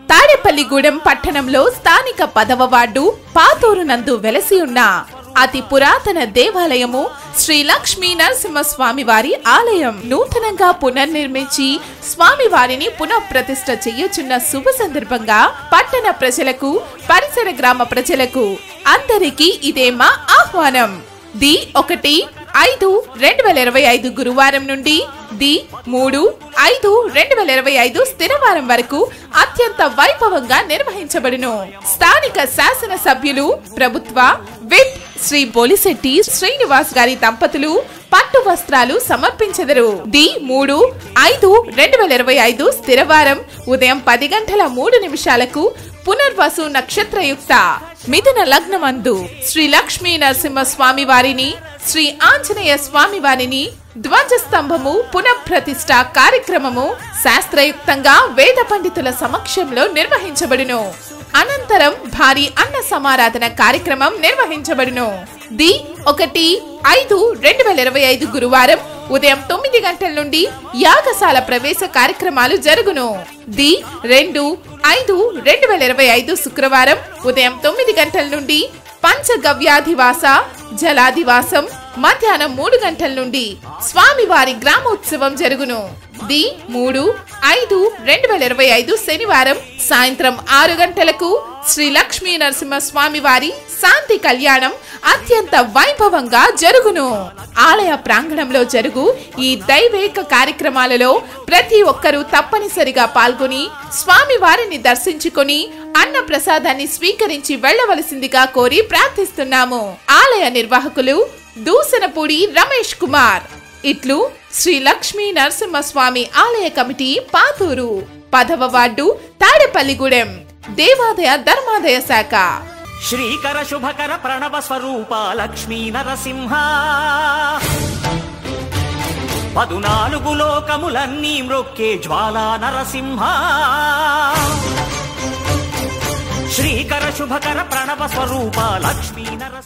తాడేపల్లిగూడెం పట్టణంలో స్థానిక 10వ వార్డు పాతూరు నందు వెలసి ఉన్న అతి పురాతన దేవాలయము శ్రీ లక్ష్మీ నరసింహస్వామి వారి ఆలయం నూతనంగా పునర్నిర్మించి స్వామివారిని పునఃప్రతిష్ఠ చేయుచున్న శుభ సందర్భంగా పట్టణ ప్రజలకు పరిసర గ్రామ ప్రజలకు అందరికీ ఇదే మా ఆహ్వానం. ది 1/5/2025 గురువారం నుండి ది 3/5/2025 స్థిరవారం వరకు అత్యంత వైభవంగా నిర్వహించబడును. స్థానిక శాసన సభ్యులు ప్రభుత్వ విప్ శ్రీ బోలిశెట్టి శ్రీనివాస్ గారి దంపతులు పట్టు వస్త్రాలు సమర్పించెదరు. ది 3/5/2025 స్థిరవారం ఉదయం 10:03 పునర్వసు నక్షత్రయుక్త మిథున లగ్నమందు శ్రీ లక్ష్మీ నరసింహ స్వామి వారిని శ్రీ ఆంజనేయ స్వామి వారిని ధ్వజస్తంభము పునఃప్రతిష్ఠ కార్యక్రమము శాస్త్రయుక్తంగా వేద పండితుల సమక్షంలో నిర్వహించబడును. అనంతరం భారీ అన్న సమారాధన కార్యక్రమం నిర్వహించబడును. ది 1/5/2025 గురువారం ఉదయం 9 గంటల నుండి యాగశాల ప్రవేశ కార్యక్రమాలు జరుగును. ది 2/5/2025 శుక్రవారం ఉదయం 9 గంటల నుండి పంచగవ్యాధివాస జలాదివాసం మధ్యాహ్నం 3 గంటల నుండి స్వామివారి గ్రామోత్సవం జరుగును. ది 3/5/2025 శనివారం సాయంత్రం 6 గంటలకు శ్రీ లక్ష్మీ నరసింహ స్వామి వారి శాంతి కళ్యాణం అత్యంత వైభవంగా జరుగును. ఆలయ ప్రాంగణంలో జరుగు ఈ దైవేక కార్యక్రమాలలో ప్రతి ఒక్కరూ తప్పనిసరిగా పాల్గొని స్వామి వారిని దర్శించుకొని అన్న ప్రసాదాన్ని స్వీకరించి వెళ్లవలసిందిగా కోరి ప్రార్థిస్తున్నాము. ఆలయ నిర్వాహకులు దూసనపూడి రమేష్ కుమార్. ఇట్లు శ్రీ లక్ష్మీ నరసింహస్వామి ఆలయ కమిటీ పాతూరు 10వ వార్డు తాడేపల్లిగూడెం దేవాదాయ ధర్మాదాయ శాఖ. శ్రీకర శుభకర ప్రణవ స్వరూప లక్ష్మీ నరసింహ 14 లోకములన్నీ మ్రొక్కే జ్వాలా నరసింహ. శ్రీకర శుభకర ప్రణవ స్వరూప లక్ష్మీ నరసింహ.